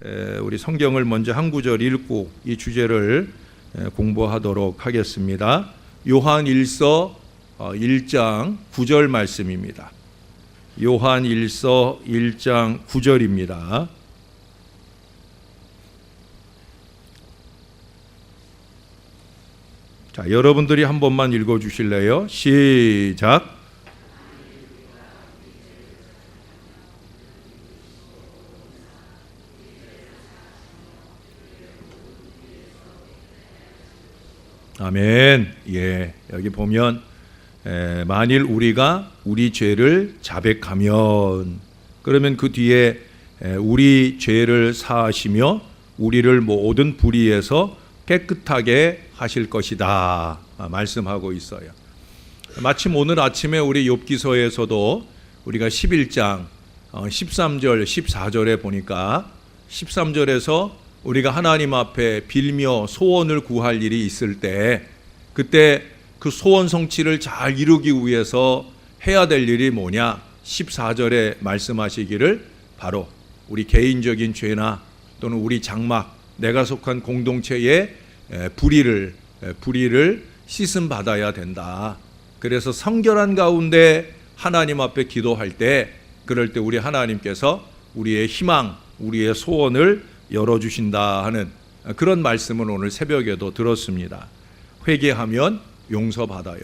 우리 성경을 먼저 한 구절 읽고 이 주제를 공부하도록 하겠습니다. 요한 1서 1장 9절 말씀입니다. 요한 1서 1장 9절입니다. 자, 여러분들이 한 번만 읽어주실래요? 시작. 아멘. 예, 여기 보면 만일 우리가 우리 죄를 자백하면, 그러면 그 뒤에 우리 죄를 사하시며 우리를 모든 불의에서 깨끗하게 하실 것이다 말씀하고 있어요. 마침 오늘 아침에 우리 욥기서에서도 우리가 11장 13절 14절에 보니까 13절에서 우리가 하나님 앞에 빌며 소원을 구할 일이 있을 때, 그때 그 소원 성취를 잘 이루기 위해서 해야 될 일이 뭐냐? 14절에 말씀하시기를 바로 우리 개인적인 죄나 또는 우리 장막, 내가 속한 공동체의 불의를 씻음 받아야 된다. 그래서 성결한 가운데 하나님 앞에 기도할 때, 그럴 때 우리 하나님께서 우리의 희망, 우리의 소원을 열어주신다 하는 그런 말씀을 오늘 새벽에도 들었습니다. 회개하면 용서받아요.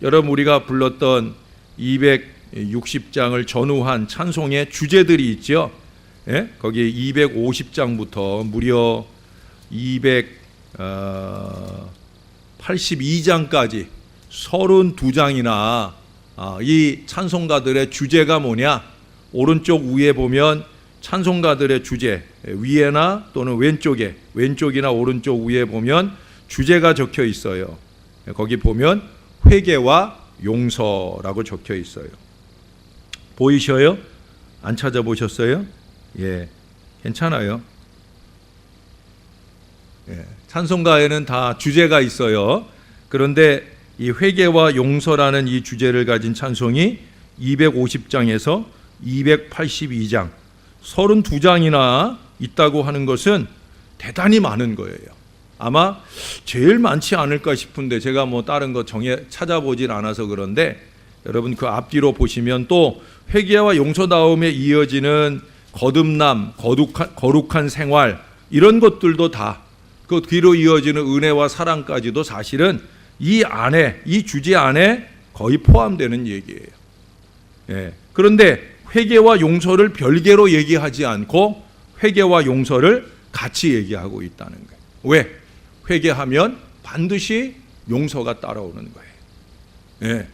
여러분, 우리가 불렀던 260장을 전후한 찬송의 주제들이 있죠. 예? 거기에 250장부터 무려 282장까지 32장이나 이 찬송가들의 주제가 뭐냐? 오른쪽 위에 보면 찬송가들의 주제, 위에나 또는 왼쪽이나 오른쪽 위에 보면 주제가 적혀 있어요. 거기 보면 회개와 용서라고 적혀 있어요. 보이셔요? 안 찾아보셨어요? 예, 괜찮아요. 예, 찬송가에는 다 주제가 있어요. 그런데 이 회개와 용서라는 이 주제를 가진 찬송이 250장에서 282장 32장이나 있다고 하는 것은 대단히 많은 거예요. 아마 제일 많지 않을까 싶은데, 제가 뭐 다른 거 찾아보질 않아서 그런데, 여러분 그 앞뒤로 보시면 또 회개와 용서 다음에 이어지는 거듭남, 거룩한 생활, 이런 것들도 다 그 뒤로 이어지는 은혜와 사랑까지도 사실은 이 안에, 이 주제 안에 거의 포함되는 얘기예요. 예. 그런데 회개와 용서를 별개로 얘기하지 않고 회개와 용서를 같이 얘기하고 있다는 거예요. 왜? 회개하면 반드시 용서가 따라오는 거예요. 예.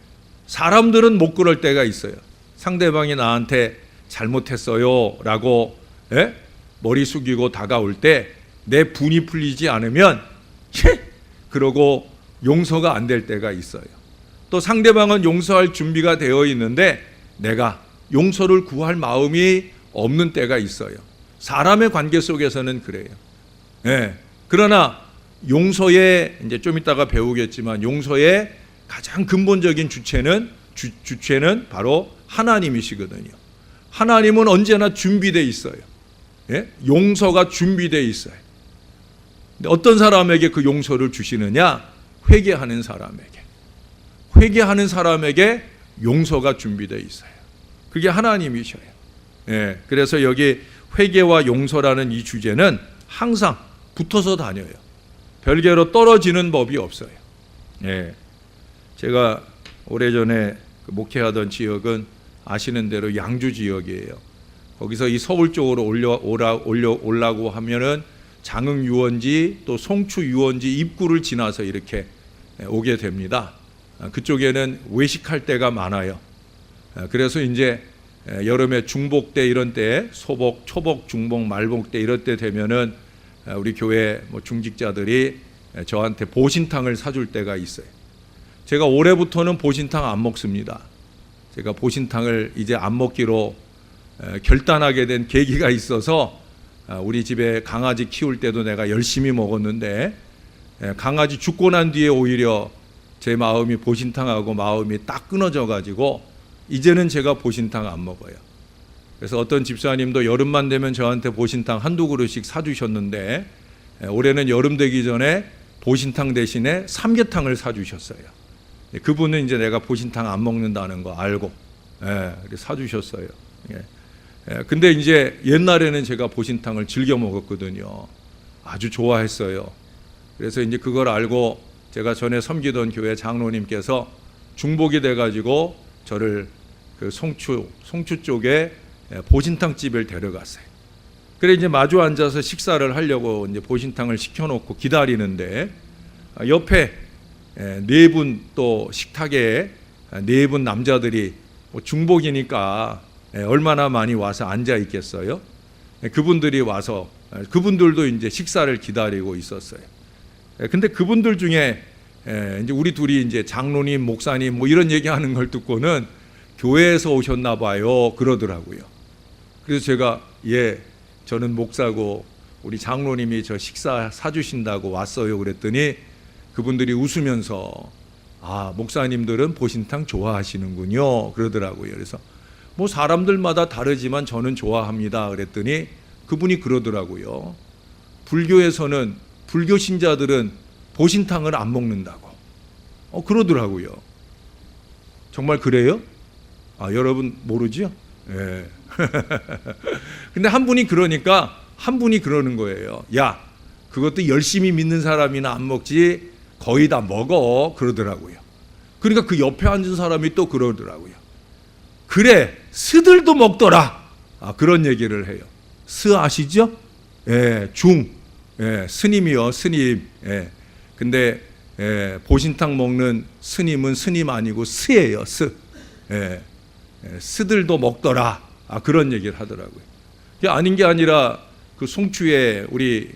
사람들은 못 그럴 때가 있어요. 상대방이 나한테 잘못했어요 라고 머리 숙이고 다가올 때 내 분이 풀리지 않으면 그러고 용서가 안 될 때가 있어요. 또 상대방은 용서할 준비가 되어 있는데 내가 용서를 구할 마음이 없는 때가 있어요. 사람의 관계 속에서는 그래요. 예. 그러나 용서의, 이제 좀 이따가 배우겠지만, 용서의 가장 근본적인 주체는 바로 하나님이시거든요. 하나님은 언제나 준비되어 있어요. 예? 용서가 준비되어 있어요. 근데 어떤 사람에게 그 용서를 주시느냐? 회개하는 사람에게. 회개하는 사람에게 용서가 준비되어 있어요. 그게 하나님이셔요. 예, 그래서 여기 회개와 용서라는 이 주제는 항상 붙어서 다녀요. 별개로 떨어지는 법이 없어요. 예, 제가 오래전에 목회하던 지역은 아시는 대로 양주 지역이에요. 거기서 이 서울 쪽으로 올라고 하면은 장흥 유원지 또 송추 유원지 입구를 지나서 이렇게 오게 됩니다. 그쪽에는 외식할 때가 많아요. 그래서 이제 여름에 중복 때 이런 때, 소복, 초복, 중복, 말복 때 이럴 때 되면은 우리 교회 중직자들이 저한테 보신탕을 사줄 때가 있어요. 제가 올해부터는 보신탕 안 먹습니다. 제가 보신탕을 이제 안 먹기로 결단하게 된 계기가 있어서, 우리 집에 강아지 키울 때도 내가 열심히 먹었는데 강아지 죽고 난 뒤에 오히려 제 마음이 보신탕하고 마음이 딱 끊어져 가지고 이제는 제가 보신탕 안 먹어요. 그래서 어떤 집사님도 여름만 되면 저한테 보신탕 한두 그릇씩 사주셨는데 올해는 여름 되기 전에 보신탕 대신에 삼계탕을 사주셨어요. 그분은 이제 내가 보신탕 안 먹는다는 거 알고 사주셨어요. 근데 이제 옛날에는 제가 보신탕을 즐겨 먹었거든요. 아주 좋아했어요. 그래서 이제 그걸 알고 제가 전에 섬기던 교회 장로님께서 중복이 돼가지고 저를 그 송추 쪽에 보신탕 집을 데려갔어요. 그래 이제 마주 앉아서 식사를 하려고 이제 보신탕을 시켜놓고 기다리는데 옆에 네 분 또 식탁에 네 분 남자들이 중복이니까 얼마나 많이 와서 앉아 있겠어요? 그분들이 와서 그분들도 이제 식사를 기다리고 있었어요. 근데 그분들 중에 이제 우리 둘이 이제 장로님, 목사님 뭐 이런 얘기하는 걸 듣고는 교회에서 오셨나 봐요 그러더라고요. 그래서 제가 저는 목사고 우리 장로님이 저 식사 사주신다고 왔어요 그랬더니 그분들이 웃으면서 목사님들은 보신탕 좋아하시는군요 그러더라고요. 그래서 뭐 사람들마다 다르지만 저는 좋아합니다 그랬더니 그분이 그러더라고요. 불교에서는 불교 신자들은 보신탕을 안 먹는다고 그러더라고요. 정말 그래요? 여러분 모르죠? 예. 근데 한 분이 그러니까 한 분이 그러는 거예요. 야, 그것도 열심히 믿는 사람이나 안 먹지 거의 다 먹어 그러더라고요. 그러니까 그 옆에 앉은 사람이 또 그러더라고요. 그래, 스들도 먹더라. 그런 얘기를 해요. 스 아시죠? 스님이요, 스님. 근데 보신탕 먹는 스님은 스님 아니고 스예요, 스. 스들도 먹더라. 그런 얘기를 하더라고요. 그게 아닌 게 아니라 그 송추에 우리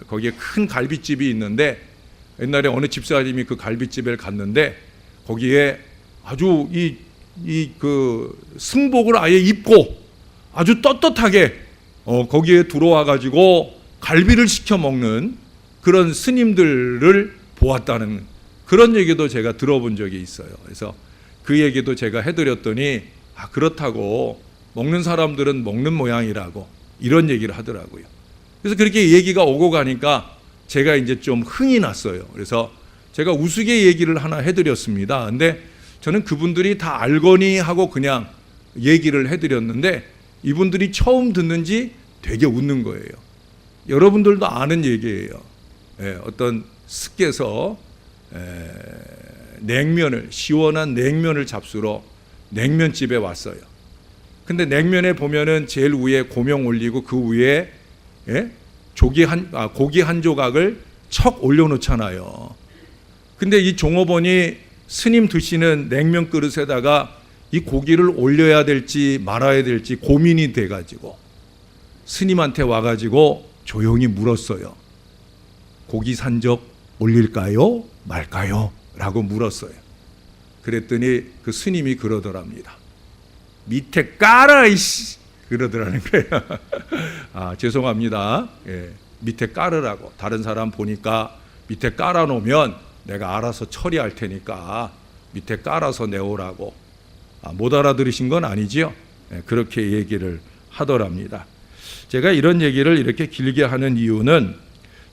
거기에 큰 갈비집이 있는데 옛날에 어느 집사님이 그 갈비집에 갔는데 거기에 아주 그 승복을 아예 입고 아주 떳떳하게 거기에 들어와 가지고 갈비를 시켜 먹는 그런 스님들을 보았다는 그런 얘기도 제가 들어본 적이 있어요. 그래서 그 얘기도 제가 해드렸더니 그렇다고 먹는 사람들은 먹는 모양이라고 이런 얘기를 하더라고요. 그래서 그렇게 얘기가 오고 가니까 제가 이제 좀 흥이 났어요. 그래서 제가 우스개 얘기를 하나 해드렸습니다. 근데 저는 그분들이 다 알거니 하고 그냥 얘기를 해드렸는데 이분들이 처음 듣는지 되게 웃는 거예요. 여러분들도 아는 얘기예요. 어떤 스께서 시원한 냉면을 잡수러 냉면집에 왔어요. 근데 냉면에 보면은 제일 위에 고명 올리고 그 위에 고기 한 조각을 척 올려놓잖아요. 근데 이 종업원이 스님 드시는 냉면 그릇에다가 이 고기를 올려야 될지 말아야 될지 고민이 돼가지고 스님한테 와가지고 조용히 물었어요. 고기 산적 올릴까요? 말까요? 라고 물었어요. 그랬더니 그 스님이 그러더랍니다. 밑에 깔아 이씨 그러더라는 거예요. 죄송합니다. 밑에 깔으라고. 다른 사람 보니까 밑에 깔아 놓으면 내가 알아서 처리할 테니까 밑에 깔아서 내오라고. 못 알아들으신 건 아니지요? 그렇게 얘기를 하더랍니다. 제가 이런 얘기를 이렇게 길게 하는 이유는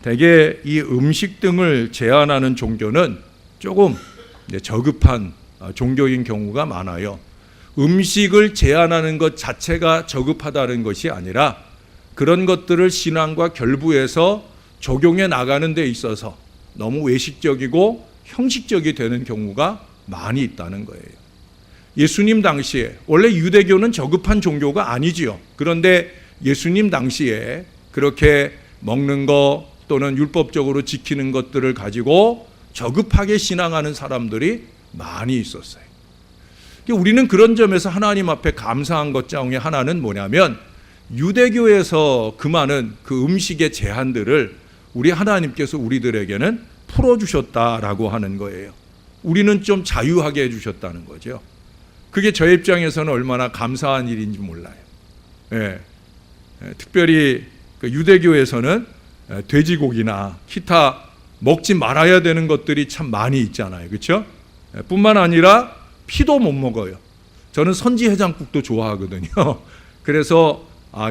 대개 이 음식 등을 제한하는 종교는 조금 저급한 종교인 경우가 많아요. 음식을 제한하는 것 자체가 저급하다는 것이 아니라 그런 것들을 신앙과 결부해서 적용해 나가는 데 있어서 너무 외식적이고 형식적이 되는 경우가 많이 있다는 거예요. 예수님 당시에 원래 유대교는 저급한 종교가 아니지요. 그런데 예수님 당시에 그렇게 먹는 거 또는 율법적으로 지키는 것들을 가지고 저급하게 신앙하는 사람들이 많이 있었어요. 우리는 그런 점에서 하나님 앞에 감사한 것 중에 하나는 뭐냐면 유대교에서 그 많은 그 음식의 제한들을 우리 하나님께서 우리들에게는 풀어주셨다라고 하는 거예요. 우리는 좀 자유하게 해주셨다는 거죠. 그게 저 입장에서는 얼마나 감사한 일인지 몰라요. 특별히 그 유대교에서는 돼지고기나 기타 먹지 말아야 되는 것들이 참 많이 있잖아요. 그렇죠? 뿐만 아니라 피도 못 먹어요. 저는 선지 해장국도 좋아하거든요. 그래서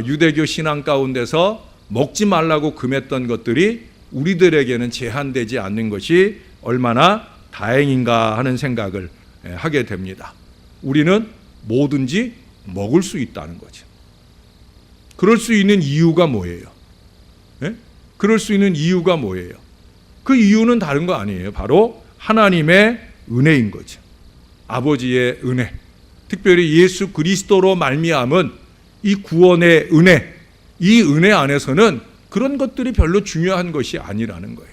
유대교 신앙 가운데서 먹지 말라고 금했던 것들이 우리들에게는 제한되지 않는 것이 얼마나 다행인가 하는 생각을 하게 됩니다. 우리는 뭐든지 먹을 수 있다는 거죠. 그럴 수 있는 이유가 뭐예요? 그럴 수 있는 이유가 뭐예요? 그 이유는 다른 거 아니에요. 바로 하나님의 은혜인 거죠. 아버지의 은혜, 특별히 예수 그리스도로 말미암은 이 구원의 은혜, 이 은혜 안에서는 그런 것들이 별로 중요한 것이 아니라는 거예요.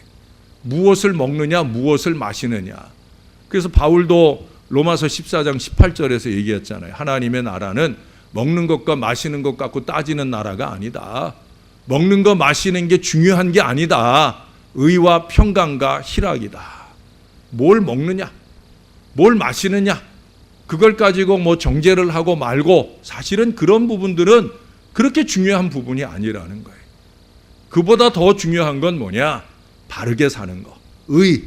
무엇을 먹느냐, 무엇을 마시느냐. 그래서 바울도 로마서 14장 18절에서 얘기했잖아요. 하나님의 나라는 먹는 것과 마시는 것 갖고 따지는 나라가 아니다. 먹는 거 마시는 게 중요한 게 아니다. 의와 평강과 희락이다. 뭘 먹느냐, 뭘 마시느냐, 그걸 가지고 뭐 정죄를 하고 말고 사실은 그런 부분들은 그렇게 중요한 부분이 아니라는 거예요. 그보다 더 중요한 건 뭐냐? 바르게 사는 거, 의,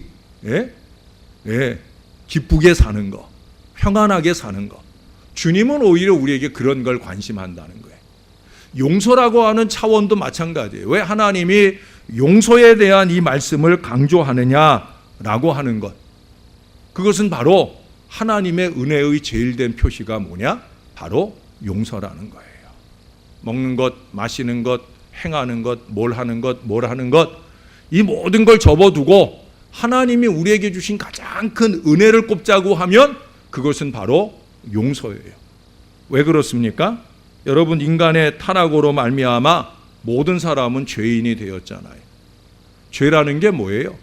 기쁘게 사는 거, 평안하게 사는 거. 주님은 오히려 우리에게 그런 걸 관심한다는 거예요. 용서라고 하는 차원도 마찬가지예요. 왜 하나님이 용서에 대한 이 말씀을 강조하느냐라고 하는 것, 그것은 바로 하나님의 은혜의 제일 된 표시가 뭐냐? 바로 용서라는 거예요. 먹는 것, 마시는 것, 행하는 것, 뭘 하는 것, 이 모든 걸 접어두고 하나님이 우리에게 주신 가장 큰 은혜를 꼽자고 하면 그것은 바로 용서예요. 왜 그렇습니까? 여러분, 인간의 타락으로 말미암아 모든 사람은 죄인이 되었잖아요. 죄라는 게 뭐예요?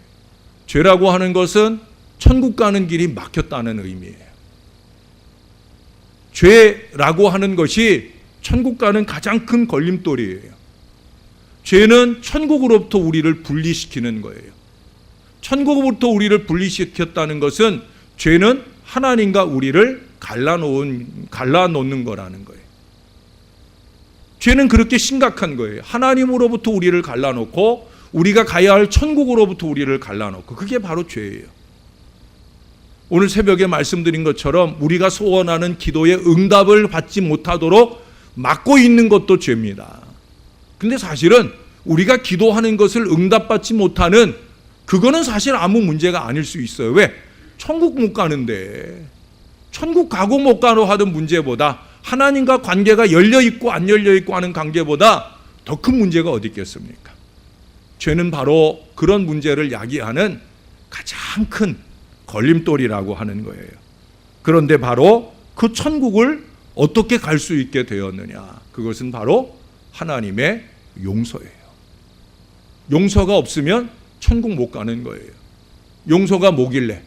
죄라고 하는 것은 천국 가는 길이 막혔다는 의미예요. 죄라고 하는 것이 천국 가는 가장 큰 걸림돌이에요. 죄는 천국으로부터 우리를 분리시키는 거예요. 천국으로부터 우리를 분리시켰다는 것은 죄는 하나님과 우리를 갈라놓는 거라는 거예요. 죄는 그렇게 심각한 거예요. 하나님으로부터 우리를 갈라놓고 우리가 가야 할 천국으로부터 우리를 갈라놓고, 그게 바로 죄예요. 오늘 새벽에 말씀드린 것처럼 우리가 소원하는 기도의 응답을 받지 못하도록 막고 있는 것도 죄입니다. 근데 사실은 우리가 기도하는 것을 응답받지 못하는 그거는 사실 아무 문제가 아닐 수 있어요. 왜? 천국 못 가는데. 천국 가고 못 가고 하던 문제보다, 하나님과 관계가 열려있고 안 열려있고 하는 관계보다 더 큰 문제가 어디 있겠습니까? 죄는 바로 그런 문제를 야기하는 가장 큰 걸림돌이라고 하는 거예요. 그런데 바로 그 천국을 어떻게 갈 수 있게 되었느냐? 그것은 바로 하나님의 용서예요. 용서가 없으면 천국 못 가는 거예요. 용서가 뭐길래?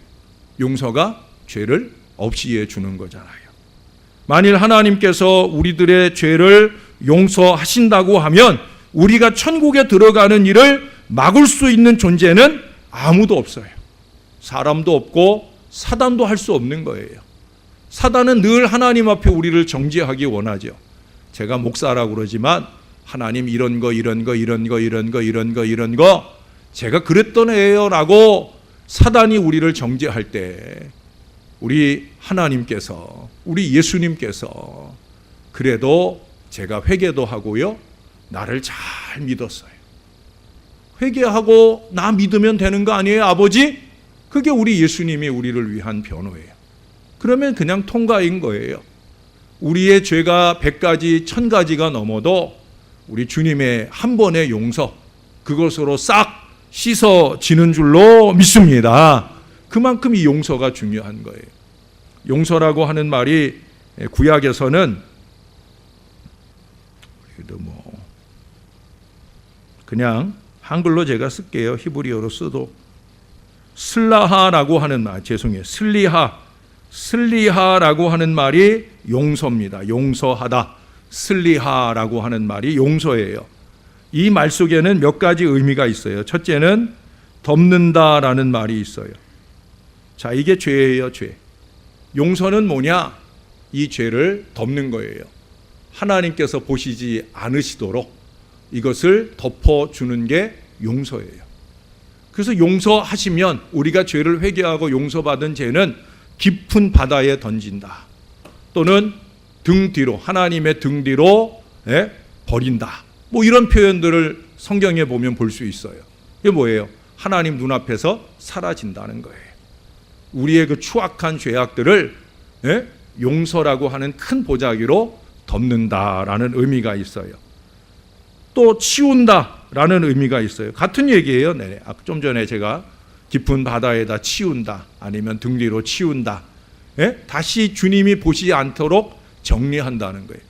용서가 죄를 없이 해주는 거잖아요. 만일 하나님께서 우리들의 죄를 용서하신다고 하면 우리가 천국에 들어가는 일을 막을 수 있는 존재는 아무도 없어요. 사람도 없고 사단도 할 수 없는 거예요. 사단은 늘 하나님 앞에 우리를 정죄하기 원하죠. 제가 목사라고 그러지만 하나님 이런 거 제가 그랬던 애예요 라고 사단이 우리를 정죄할 때 우리 하나님께서, 우리 예수님께서 그래도 제가 회개도 하고요, 나를 잘 믿었어요. 회개하고 나 믿으면 되는 거 아니에요, 아버지? 그게 우리 예수님이 우리를 위한 변호예요. 그러면 그냥 통과인 거예요. 우리의 죄가 100가지, 1000가지가 넘어도 우리 주님의 한 번의 용서, 그것으로 싹 씻어지는 줄로 믿습니다. 그만큼 이 용서가 중요한 거예요. 용서라고 하는 말이 구약에서는 그냥 한글로 제가 쓸게요. 히브리어로 써도 슬라하라고 하는 말, 죄송해요. 슬리하라고 하는 말이 용서입니다. 용서하다. 슬리하라고 하는 말이 용서예요. 이 말 속에는 몇 가지 의미가 있어요. 첫째는 덮는다라는 말이 있어요. 자, 이게 죄예요, 죄. 용서는 뭐냐? 이 죄를 덮는 거예요. 하나님께서 보시지 않으시도록 이것을 덮어주는 게 용서예요. 그래서 용서하시면, 우리가 죄를 회개하고 용서받은 죄는 깊은 바다에 던진다. 또는 등 뒤로, 하나님의 등 뒤로 버린다. 뭐 이런 표현들을 성경에 보면 볼 수 있어요. 이게 뭐예요? 하나님 눈앞에서 사라진다는 거예요. 우리의 그 추악한 죄악들을 용서라고 하는 큰 보자기로 덮는다라는 의미가 있어요. 또 치운다라는 의미가 있어요. 같은 얘기예요. 네. 좀 전에 제가 깊은 바다에다 치운다, 아니면 등 뒤로 치운다. 다시 주님이 보시지 않도록 정리한다는 거예요.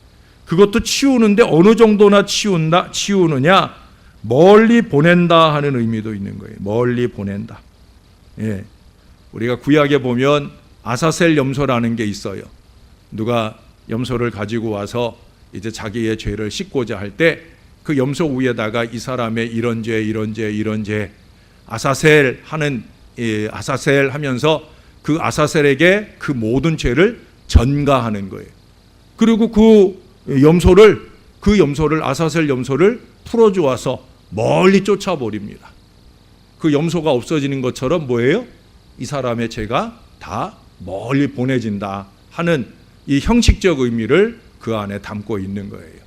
그것도 치우는데 어느 정도나 치우느냐, 멀리 보낸다 하는 의미도 있는 거예요. 멀리 보낸다. 우리가 구약에 보면 아사셀 염소라는 게 있어요. 누가 염소를 가지고 와서 이제 자기의 죄를 씻고자 할 때 그 염소 위에다가 이 사람의 이런 죄, 이런 죄, 이런 죄, 아사셀 하면서 그 아사셀에게 그 모든 죄를 전가하는 거예요. 그리고 그 염소를 아사셀 염소를 풀어주어서 멀리 쫓아버립니다. 그 염소가 없어지는 것처럼 뭐예요? 이 사람의 죄가 다 멀리 보내진다 하는 이 형식적 의미를 그 안에 담고 있는 거예요.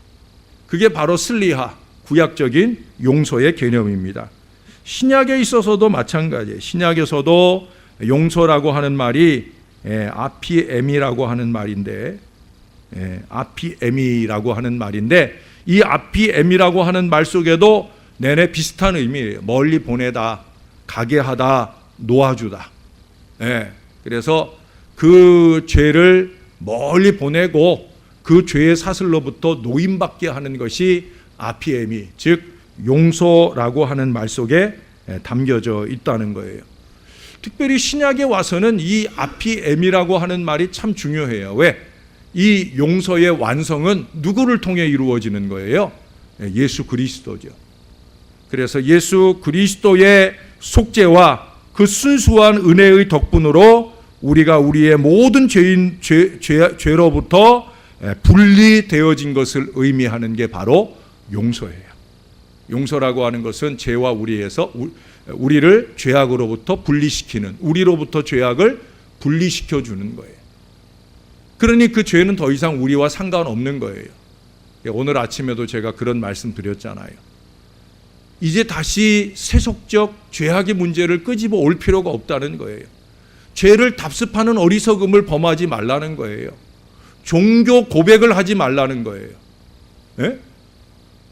그게 바로 슬리하, 구약적인 용서의 개념입니다. 신약에 있어서도 마찬가지예요. 신약에서도 용서라고 하는 말이 아피엠이라고 하는 말인데, 아피엠이라고 하는 말인데, 이 아피엠이라고 하는 말 속에도 내내 비슷한 의미예요. 멀리 보내다, 가게 하다, 놓아주다. 그래서 그 죄를 멀리 보내고 그 죄의 사슬로부터 노임받게 하는 것이 아피엠이, 즉 용서라고 하는 말 속에 담겨져 있다는 거예요. 특별히 신약에 와서는 이 아피엠이라고 하는 말이 참 중요해요. 왜? 이 용서의 완성은 누구를 통해 이루어지는 거예요? 예수 그리스도죠. 그래서 예수 그리스도의 속죄와 그 순수한 은혜의 덕분으로 우리가 우리의 모든 죄로부터 분리되어진 것을 의미하는 게 바로 용서예요. 용서라고 하는 것은 죄와 우리를 죄악으로부터 분리시키는, 우리로부터 죄악을 분리시켜 주는 거예요. 그러니 그 죄는 더 이상 우리와 상관없는 거예요. 오늘 아침에도 제가 그런 말씀 드렸잖아요. 이제 다시 세속적 죄악의 문제를 끄집어 올 필요가 없다는 거예요. 죄를 답습하는 어리석음을 범하지 말라는 거예요. 종교 고백을 하지 말라는 거예요.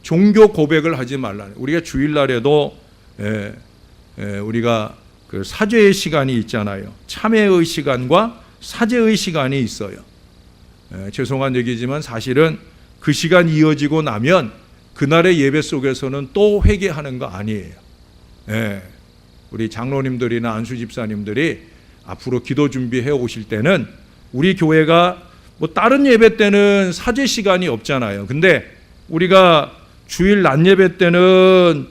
종교 고백을 하지 말라는. 우리가 주일날에도 우리가 그 사죄의 시간이 있잖아요. 참회의 시간과 사죄의 시간이 있어요. 죄송한 얘기지만 사실은 그 시간 이어지고 나면 그날의 예배 속에서는 또 회개하는 거 아니에요. 우리 장로님들이나 안수 집사님들이 앞으로 기도 준비해 오실 때는 우리 교회가 뭐 다른 예배 때는 사죄 시간이 없잖아요. 근데 우리가 주일 낮 예배 때는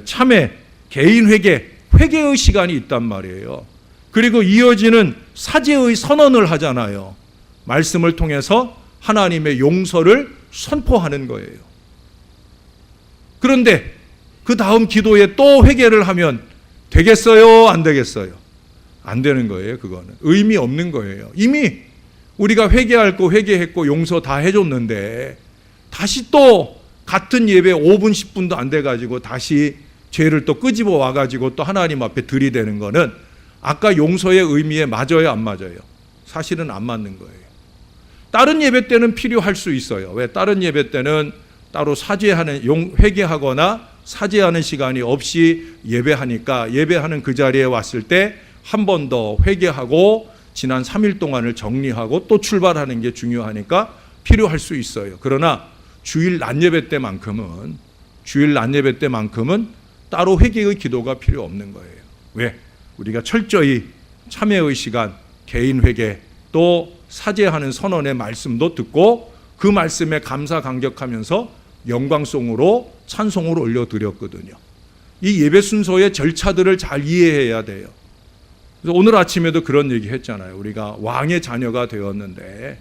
참회, 개인 회개의 시간이 있단 말이에요. 그리고 이어지는 사죄의 선언을 하잖아요. 말씀을 통해서 하나님의 용서를 선포하는 거예요. 그런데 그 다음 기도에 또 회개를 하면 되겠어요? 안 되겠어요? 안 되는 거예요. 그거는 의미 없는 거예요. 이미 우리가 회개할 거 회개했고 용서 다 해줬는데 다시 또 같은 예배 5분 10분도 안 돼가지고 다시 죄를 또 끄집어 와가지고 또 하나님 앞에 들이대는 거는 아까 용서의 의미에 맞아요, 안 맞아요? 사실은 안 맞는 거예요. 다른 예배 때는 필요할 수 있어요. 왜? 다른 예배 때는 따로 회개하거나 사죄하는 시간이 없이 예배하니까 예배하는 그 자리에 왔을 때 한 번 더 회개하고 지난 3일 동안을 정리하고 또 출발하는 게 중요하니까 필요할 수 있어요. 그러나 주일 낮 예배 때만큼은 따로 회개의 기도가 필요 없는 거예요. 왜? 우리가 철저히 참회의 시간, 개인 회개, 또 사죄하는 선언의 말씀도 듣고 그 말씀에 감사 감격하면서 영광송으로 찬송을 올려드렸거든요. 이 예배 순서의 절차들을 잘 이해해야 돼요. 그래서 오늘 아침에도 그런 얘기 했잖아요. 우리가 왕의 자녀가 되었는데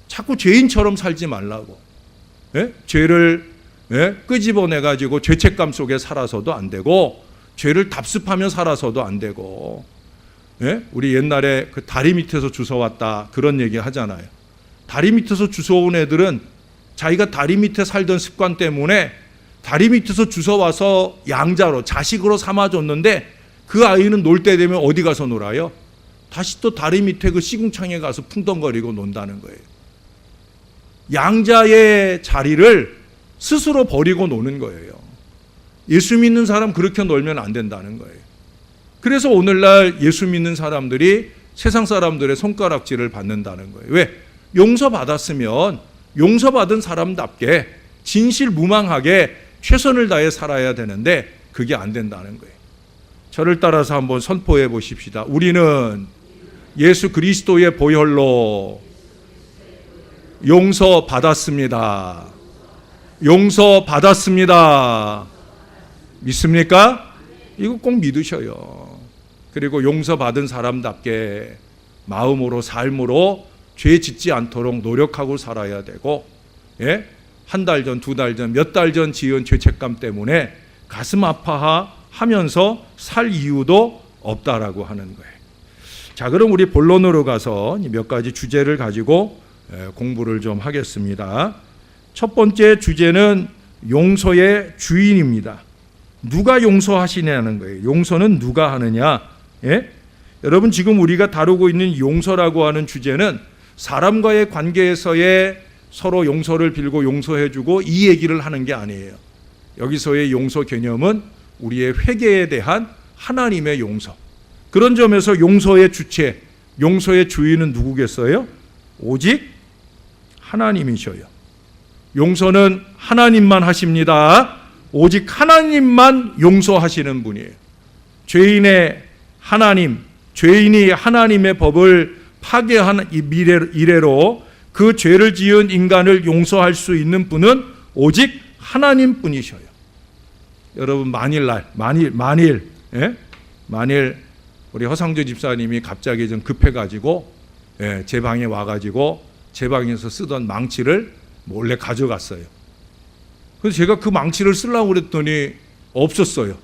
자꾸 죄인처럼 살지 말라고. 죄를 끄집어내가지고 죄책감 속에 살아서도 안 되고 죄를 답습하며 살아서도 안 되고 우리 옛날에 그 다리 밑에서 주워왔다 그런 얘기 하잖아요. 다리 밑에서 주워온 애들은 자기가 다리 밑에 살던 습관 때문에 다리 밑에서 주워와서 양자로 자식으로 삼아줬는데 그 아이는 놀 때 되면 어디 가서 놀아요? 다시 또 다리 밑에 그 시궁창에 가서 풍덩거리고 논다는 거예요. 양자의 자리를 스스로 버리고 노는 거예요. 예수 믿는 사람 그렇게 놀면 안 된다는 거예요. 그래서 오늘날 예수 믿는 사람들이 세상 사람들의 손가락질을 받는다는 거예요. 왜? 용서받았으면 용서받은 사람답게 진실무망하게 최선을 다해 살아야 되는데 그게 안 된다는 거예요. 저를 따라서 한번 선포해 보십시다. 우리는 예수 그리스도의 보혈로 용서받았습니다. 용서받았습니다. 믿습니까? 이거 꼭 믿으셔요. 그리고 용서받은 사람답게 마음으로 삶으로 죄 짓지 않도록 노력하고 살아야 되고, 예? 한 달 전, 두 달 전, 몇 달 전 지은 죄책감 때문에 가슴 아파하면서 살 이유도 없다라고 하는 거예요. 자, 그럼 우리 본론으로 가서 몇 가지 주제를 가지고 공부를 좀 하겠습니다. 첫 번째 주제는 용서의 주인입니다. 누가 용서하시냐는 거예요. 용서는 누가 하느냐? 예? 여러분, 지금 우리가 다루고 있는 용서라고 하는 주제는 사람과의 관계에서의 서로 용서를 빌고 용서해주고 이 얘기를 하는 게 아니에요. 여기서의 용서 개념은 우리의 회개에 대한 하나님의 용서. 그런 점에서 용서의 주체, 용서의 주인은 누구겠어요? 오직 하나님이셔요. 용서는 하나님만 하십니다. 오직 하나님만 용서하시는 분이에요. 죄인의 하나님, 죄인이 하나님의 법을 파괴한 이래로 그 죄를 지은 인간을 용서할 수 있는 분은 오직 하나님뿐이셔요. 여러분, 만일 우리 허상조 집사님이 갑자기 좀 급해가지고 제 방에 와가지고 제 방에서 쓰던 망치를 몰래 가져갔어요. 그래서 제가 그 망치를 쓰려고 그랬더니 없었어요.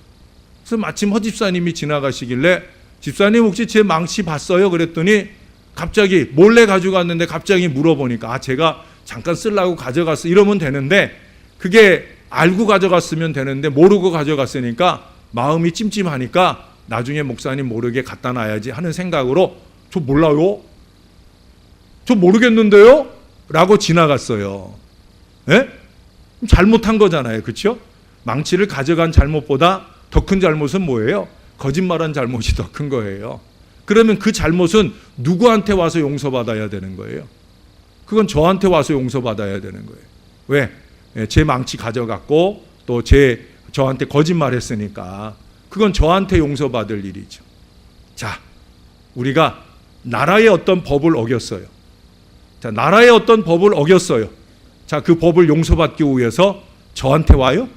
그래서 마침 허 집사님이 지나가시길래 집사님 혹시 제 망치 봤어요? 그랬더니 갑자기 몰래 가져갔는데 갑자기 물어보니까 제가 잠깐 쓰려고 가져갔어 이러면 되는데 그게 알고 가져갔으면 되는데 모르고 가져갔으니까 마음이 찜찜하니까 나중에 목사님 모르게 갖다 놔야지 하는 생각으로 저 몰라요? 저 모르겠는데요? 라고 지나갔어요. 예? 잘못한 거잖아요. 그렇죠? 망치를 가져간 잘못보다 더 큰 잘못은 뭐예요? 거짓말한 잘못이 더 큰 거예요. 그러면 그 잘못은 누구한테 와서 용서받아야 되는 거예요? 그건 저한테 와서 용서받아야 되는 거예요. 왜? 제 망치 가져갔고 또 저한테 거짓말했으니까 그건 저한테 용서받을 일이죠. 자, 우리가 나라의 어떤 법을 어겼어요. 자, 나라의 어떤 법을 어겼어요. 자, 그 법을 용서받기 위해서 저한테 와요?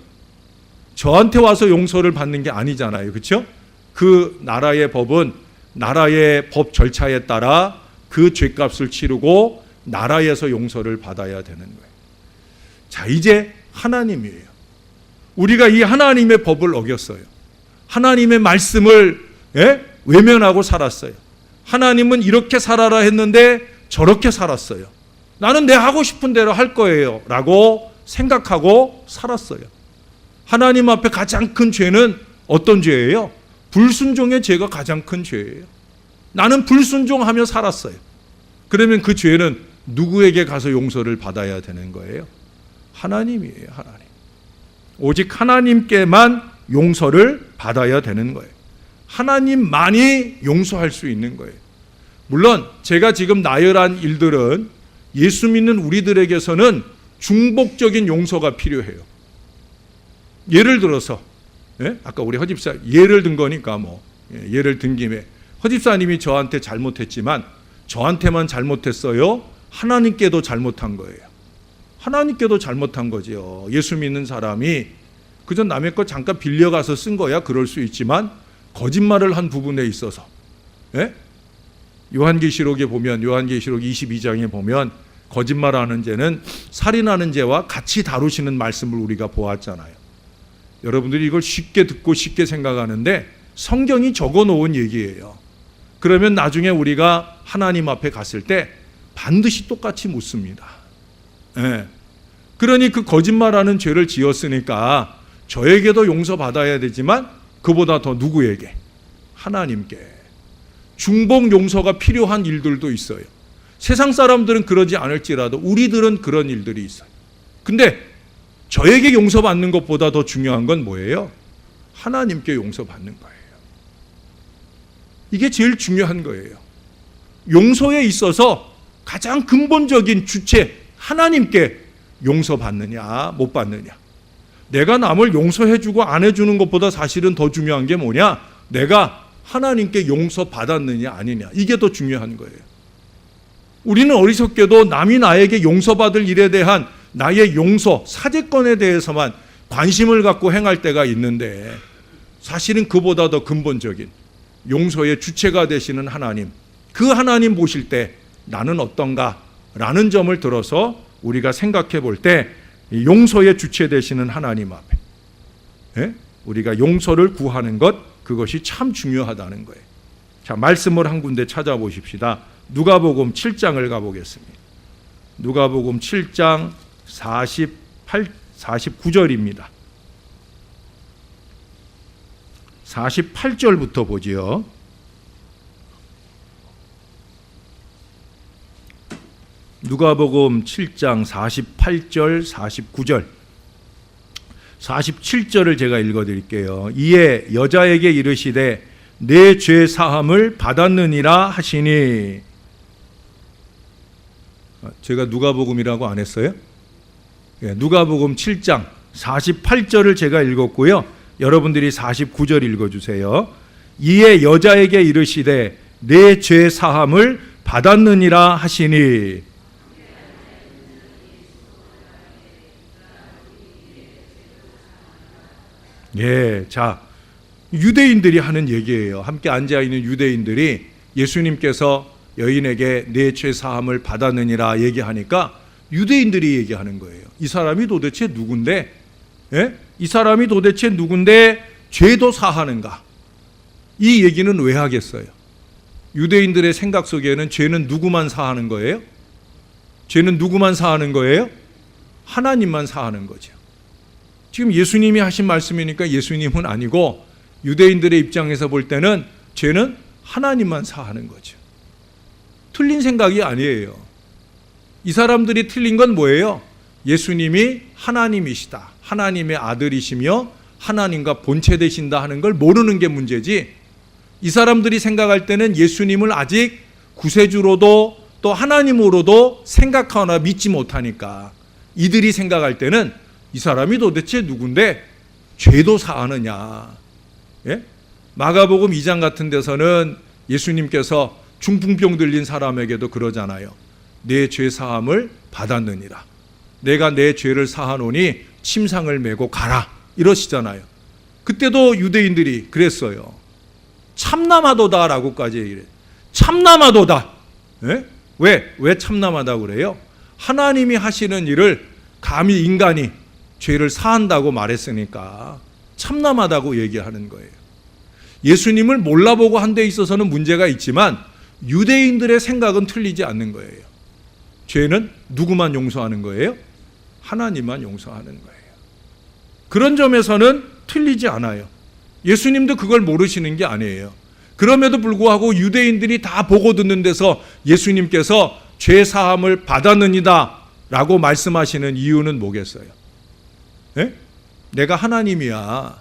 저한테 와서 용서를 받는 게 아니잖아요. 그렇죠? 그 나라의 법은 나라의 법 절차에 따라 그 죄값을 치르고 나라에서 용서를 받아야 되는 거예요. 자, 이제 하나님이에요. 우리가 이 하나님의 법을 어겼어요. 하나님의 말씀을 외면하고 살았어요. 하나님은 이렇게 살아라 했는데 저렇게 살았어요. 나는 내 하고 싶은 대로 할 거예요 라고 생각하고 살았어요. 하나님 앞에 가장 큰 죄는 어떤 죄예요? 불순종의 죄가 가장 큰 죄예요. 나는 불순종하며 살았어요. 그러면 그 죄는 누구에게 가서 용서를 받아야 되는 거예요? 하나님이에요. 하나님. 오직 하나님께만 용서를 받아야 되는 거예요. 하나님만이 용서할 수 있는 거예요. 물론 제가 지금 나열한 일들은 예수 믿는 우리들에게서는 중복적인 용서가 필요해요. 예를 들어서 아까 우리 허집사 예를 든 거니까 예를 든 김에 허집사님이 저한테 잘못했지만 저한테만 잘못했어요? 하나님께도 잘못한 거예요. 하나님께도 잘못한 거죠. 예수 믿는 사람이 그저 남의 거 잠깐 빌려가서 쓴 거야 그럴 수 있지만 거짓말을 한 부분에 있어서 요한계시록에 보면 요한계시록 22장에 보면 거짓말하는 죄는 살인하는 죄와 같이 다루시는 말씀을 우리가 보았잖아요. 여러분들이 이걸 쉽게 듣고 쉽게 생각하는데 성경이 적어놓은 얘기예요. 그러면 나중에 우리가 하나님 앞에 갔을 때 반드시 똑같이 묻습니다. 예. 그러니 그 거짓말하는 죄를 지었으니까 저에게도 용서받아야 되지만 그보다 더 누구에게? 하나님께. 중복 용서가 필요한 일들도 있어요. 세상 사람들은 그러지 않을지라도 우리들은 그런 일들이 있어요. 근데 저에게 용서받는 것보다 더 중요한 건 뭐예요? 하나님께 용서받는 거예요. 이게 제일 중요한 거예요. 용서에 있어서 가장 근본적인 주체 하나님께 용서받느냐 못 받느냐. 내가 남을 용서해주고 안 해주는 것보다 사실은 더 중요한 게 뭐냐? 내가 하나님께 용서받았느냐 아니냐. 이게 더 중요한 거예요. 우리는 어리석게도 남이 나에게 용서받을 일에 대한 나의 용서, 사죄권에 대해서만 관심을 갖고 행할 때가 있는데 사실은 그보다 더 근본적인 용서의 주체가 되시는 하나님, 그 하나님 보실 때 나는 어떤가? 라는 점을 들어서 우리가 생각해 볼 때 용서의 주체 되시는 하나님 앞에 우리가 용서를 구하는 것, 그것이 참 중요하다는 거예요. 자, 말씀을 한 군데 찾아보십시다. 누가복음 7장을 가보겠습니다. 누가복음 7장 49절입니다. 48절부터 보지요. 누가복음 7장 48절, 49절, 47절을 제가 읽어드릴게요. 이에 여자에게 이르시되 내 죄 사함을 받았느니라 하시니. 제가 누가복음이라고 안 했어요? 누가복음 7장 48절을 제가 읽었고요. 여러분들이 49절 읽어주세요. 이에 여자에게 이르시되 내 죄 사함을 받았느니라 하시니. 예, 자, 유대인들이 하는 얘기예요. 함께 앉아있는 유대인들이 예수님께서 여인에게 내 죄 사함을 받았느니라 얘기하니까 유대인들이 얘기하는 거예요. 이 사람이 도대체 누군데? 예? 이 사람이 도대체 누군데 죄도 사하는가? 이 얘기는 왜 하겠어요? 유대인들의 생각 속에는 죄는 누구만 사하는 거예요? 죄는 누구만 사하는 거예요? 하나님만 사하는 거죠. 지금 예수님이 하신 말씀이니까 예수님은 아니고 유대인들의 입장에서 볼 때는 죄는 하나님만 사하는 거죠. 틀린 생각이 아니에요. 이 사람들이 틀린 건 뭐예요? 예수님이 하나님이시다, 하나님의 아들이시며 하나님과 본체되신다 하는 걸 모르는 게 문제지, 이 사람들이 생각할 때는 예수님을 아직 구세주로도 또 하나님으로도 생각하거나 믿지 못하니까 이들이 생각할 때는 이 사람이 도대체 누군데 죄도 사하느냐. 예? 마가복음 2장 같은 데서는 예수님께서 중풍병 들린 사람에게도 그러잖아요. 내 죄 사함을 받았느니라. 내가 내 죄를 사하노니 침상을 메고 가라. 이러시잖아요. 그때도 유대인들이 그랬어요. 참남하도다 라고까지 얘기를 해요. 참남하도다. 예? 왜 참남하다고 그래요? 하나님이 하시는 일을 감히 인간이 죄를 사한다고 말했으니까 참남하다고 얘기하는 거예요. 예수님을 몰라보고 한 데 있어서는 문제가 있지만 유대인들의 생각은 틀리지 않는 거예요. 죄는 누구만 용서하는 거예요? 하나님만 용서하는 거예요. 그런 점에서는 틀리지 않아요. 예수님도 그걸 모르시는 게 아니에요. 그럼에도 불구하고 유대인들이 다 보고 듣는 데서 예수님께서 죄 사함을 받았느니라 라고 말씀하시는 이유는 뭐겠어요? 예? 내가 하나님이야.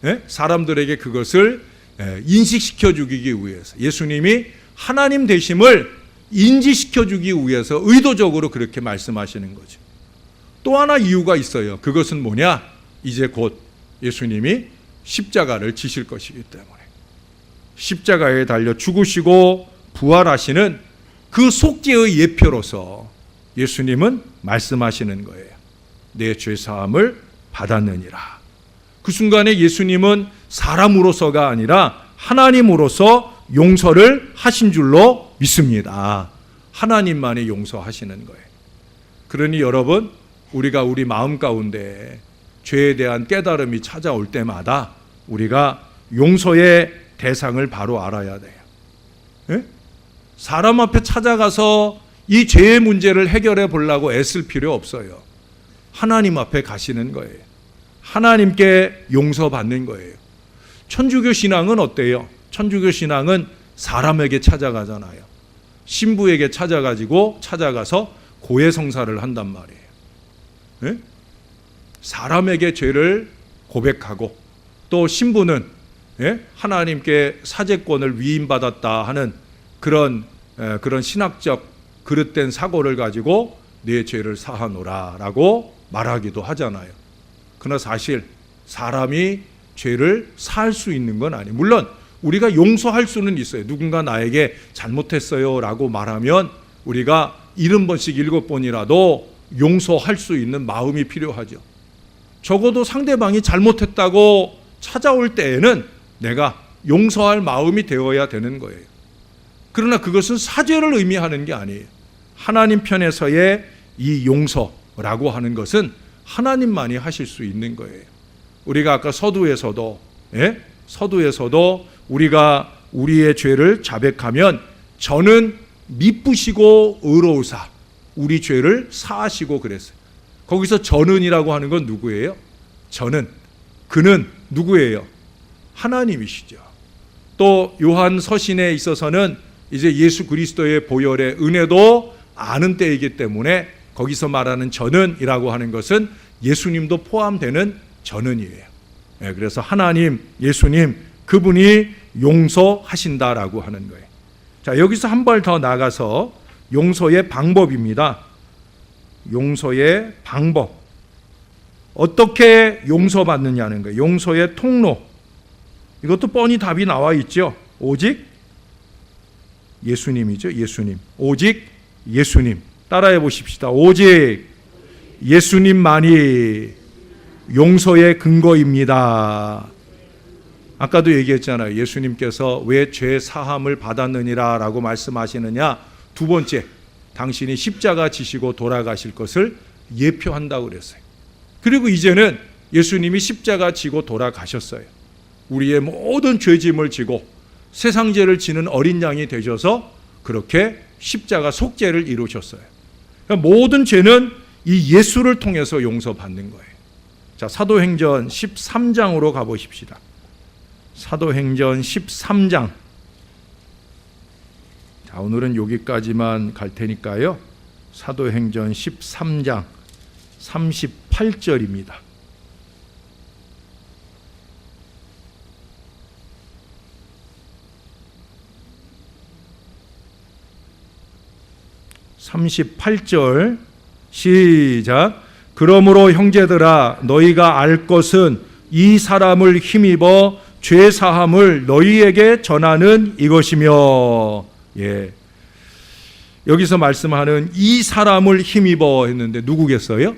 예? 사람들에게 그것을 인식시켜 주기 위해서, 예수님이 하나님 되심을 인지시켜 주기 위해서 의도적으로 그렇게 말씀하시는 거죠. 또 하나 이유가 있어요. 그것은 뭐냐? 이제 곧 예수님이 십자가를 지실 것이기 때문에 십자가에 달려 죽으시고 부활하시는 그 속죄의 예표로서 예수님은 말씀하시는 거예요. 내 죄 사함을 받았느니라. 그 순간에 예수님은 사람으로서가 아니라 하나님으로서 용서를 하신 줄로 믿습니다. 하나님만이 용서하시는 거예요. 그러니 여러분, 우리가 우리 마음 가운데 죄에 대한 깨달음이 찾아올 때마다 우리가 용서의 대상을 바로 알아야 돼요. 예? 사람 앞에 찾아가서 이 죄의 문제를 해결해 보려고 애쓸 필요 없어요. 하나님 앞에 가시는 거예요. 하나님께 용서받는 거예요. 천주교 신앙은 어때요? 천주교 신앙은 사람에게 찾아가잖아요. 신부에게 찾아가서 고해성사를 한단 말이에요. 네? 사람에게 죄를 고백하고 또 신부는 하나님께 사죄권을 위임받았다 하는 그런 신학적 그릇된 사고를 가지고 네 죄를 사하노라라고 말하기도 하잖아요. 그러나 사실 사람이 죄를 사할 수 있는 건 아니에요. 물론 우리가 용서할 수는 있어요. 누군가 나에게 잘못했어요라고 말하면 우리가 70번씩 7번이라도 용서할 수 있는 마음이 필요하죠. 적어도 상대방이 잘못했다고 찾아올 때에는 내가 용서할 마음이 되어야 되는 거예요. 그러나 그것은 사죄를 의미하는 게 아니에요. 하나님 편에서의 이 용서라고 하는 것은 하나님만이 하실 수 있는 거예요. 우리가 아까 서두에서도 우리가 우리의 죄를 자백하면 저는 미쁘시고 의로우사 우리 죄를 사하시고 그랬어요. 거기서 저는이라고 하는 건 누구예요? 저는, 그는 누구예요? 하나님이시죠. 또 요한 서신에 있어서는 이제 예수 그리스도의 보혈의 은혜도 아는 때이기 때문에 거기서 말하는 저는이라고 하는 것은 예수님도 포함되는 저는이에요. 그래서 하나님, 예수님, 그분이 용서하신다라고 하는 거예요. 자, 여기서 한 발 더 나가서 용서의 방법입니다. 용서의 방법. 어떻게 용서받느냐는 거예요. 용서의 통로. 이것도 뻔히 답이 나와 있죠. 오직 예수님이죠. 예수님. 오직 예수님. 따라해 보십시다. 오직 예수님만이 용서의 근거입니다. 아까도 얘기했잖아요. 예수님께서 왜 죄 사함을 받았느니라 라고 말씀하시느냐. 두 번째, 당신이 십자가 지시고 돌아가실 것을 예표한다고 그랬어요. 그리고 이제는 예수님이 십자가 지고 돌아가셨어요. 우리의 모든 죄짐을 지고 세상 죄를 지는 어린 양이 되셔서 그렇게 십자가 속죄를 이루셨어요. 그러니까 모든 죄는 이 예수를 통해서 용서받는 거예요. 자, 사도행전 13장으로 가보십시다. 사도행전 13장. 자, 오늘은 여기까지만 갈 테니까요. 사도행전 13장 38절입니다. (38절) 시작. 그러므로 형제들아 너희가 알 것은 이 사람을 힘입어 죄 사함을 너희에게 전하는 이것이며. 여기서 말씀하는 이 사람을 힘입어 했는데 누구겠어요?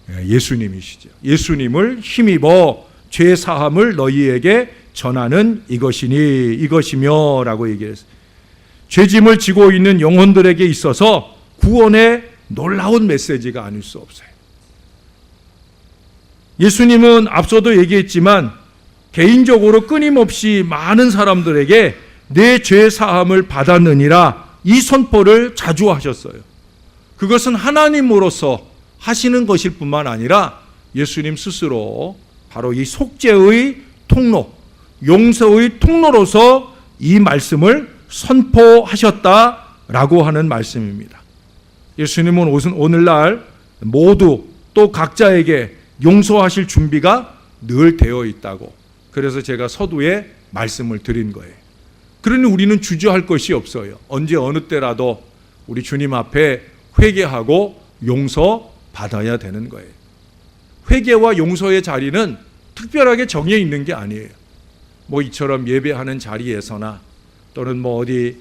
예수님이시죠. 예수님을 힘입어 죄 사함을 너희에게 전하는 이것이며 라고 얘기했어요. 죄짐을 지고 있는 영혼들에게 있어서 구원의 놀라운 메시지가 아닐 수 없어요. 예수님은 앞서도 얘기했지만 개인적으로 끊임없이 많은 사람들에게 내 죄 사함을 받았느니라 이 선포를 자주 하셨어요. 그것은 하나님으로서 하시는 것일 뿐만 아니라 예수님 스스로 바로 이 속죄의 통로, 용서의 통로로서 이 말씀을 선포하셨다라고 하는 말씀입니다. 예수님은 오늘날 모두 또 각자에게 용서하실 준비가 늘 되어 있다고. 그래서 제가 서두에 말씀을 드린 거예요. 그러니 우리는 주저할 것이 없어요. 언제 어느 때라도 우리 주님 앞에 회개하고 용서받아야 되는 거예요. 회개와 용서의 자리는 특별하게 정해 있는 게 아니에요. 뭐 이처럼 예배하는 자리에서나 또는 어디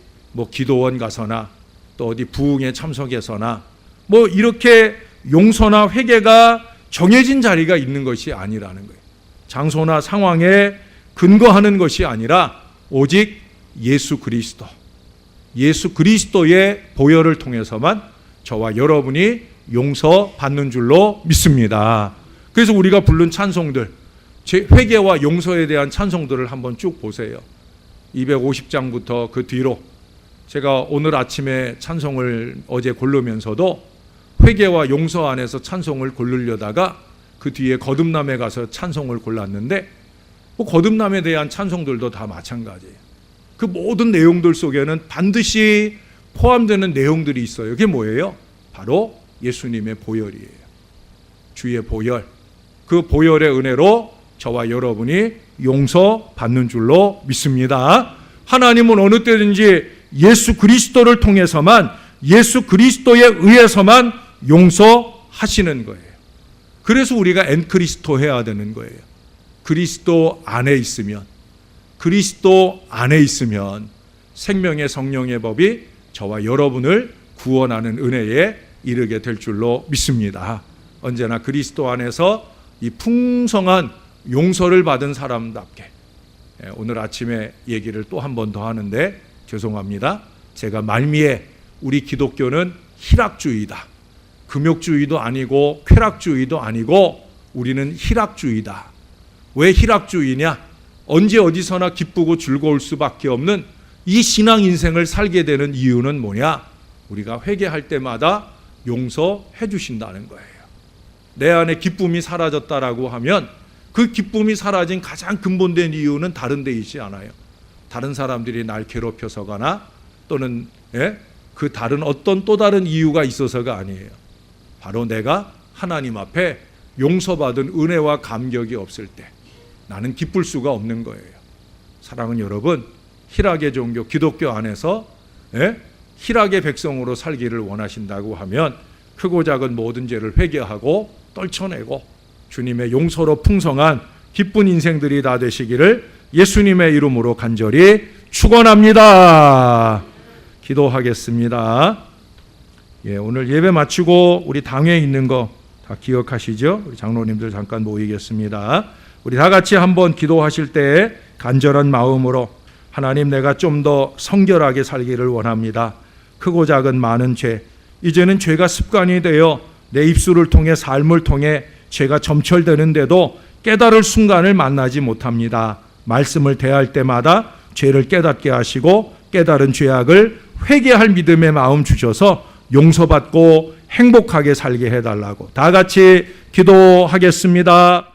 기도원 가서나 또 어디 부흥에 참석해서나 이렇게 용서나 회개가 정해진 자리가 있는 것이 아니라는 거예요. 장소나 상황에 근거하는 것이 아니라 오직 예수 그리스도의 보혈을 통해서만 저와 여러분이 용서받는 줄로 믿습니다. 그래서 우리가 부른 찬송들, 회개와 용서에 대한 찬송들을 한번 쭉 보세요. 250장부터 그 뒤로 제가 오늘 아침에 찬송을 어제 고르면서도 회개와 용서 안에서 찬송을 고르려다가 그 뒤에 거듭남에 가서 찬송을 골랐는데 거듭남에 대한 찬송들도 다 마찬가지예요. 그 모든 내용들 속에는 반드시 포함되는 내용들이 있어요. 그게 뭐예요? 바로 예수님의 보혈이에요. 주의 보혈. 그 보혈의 은혜로 저와 여러분이 용서받는 줄로 믿습니다. 하나님은 어느 때든지 예수 그리스도를 통해서만, 예수 그리스도에 의해서만 용서하시는 거예요. 그래서 우리가 엔크리스토 해야 되는 거예요. 그리스도 안에 있으면, 그리스도 안에 있으면 생명의 성령의 법이 저와 여러분을 구원하는 은혜에 이르게 될 줄로 믿습니다. 언제나 그리스도 안에서 이 풍성한 용서를 받은 사람답게, 오늘 아침에 얘기를 또 한 번 더 하는데 죄송합니다. 제가 말미에 우리 기독교는 희락주의다. 금욕주의도 아니고 쾌락주의도 아니고 우리는 희락주의다. 왜 희락주의냐? 언제 어디서나 기쁘고 즐거울 수밖에 없는 이 신앙 인생을 살게 되는 이유는 뭐냐? 우리가 회개할 때마다 용서해 주신다는 거예요. 내 안에 기쁨이 사라졌다라고 하면 그 기쁨이 사라진 가장 근본된 이유는 다른 데 있지 않아요. 다른 사람들이 날 괴롭혀서거나 또는 그 다른 어떤 또 다른 이유가 있어서가 아니에요. 바로 내가 하나님 앞에 용서받은 은혜와 감격이 없을 때 나는 기쁠 수가 없는 거예요. 사랑하는 여러분, 희락의 종교 기독교 안에서 희락의 백성으로 살기를 원하신다고 하면 크고 작은 모든 죄를 회개하고 떨쳐내고 주님의 용서로 풍성한 기쁜 인생들이 다 되시기를 예수님의 이름으로 간절히 축원합니다. 기도하겠습니다. 오늘 예배 마치고 우리 당회에 있는 거 다 기억하시죠? 우리 장로님들 잠깐 모이겠습니다. 우리 다 같이 한번 기도하실 때 간절한 마음으로 하나님, 내가 좀 더 성결하게 살기를 원합니다. 크고 작은 많은 죄, 이제는 죄가 습관이 되어 내 입술을 통해 삶을 통해 죄가 점철되는데도 깨달을 순간을 만나지 못합니다. 말씀을 대할 때마다 죄를 깨닫게 하시고 깨달은 죄악을 회개할 믿음의 마음 주셔서 용서받고 행복하게 살게 해달라고 다 같이 기도하겠습니다.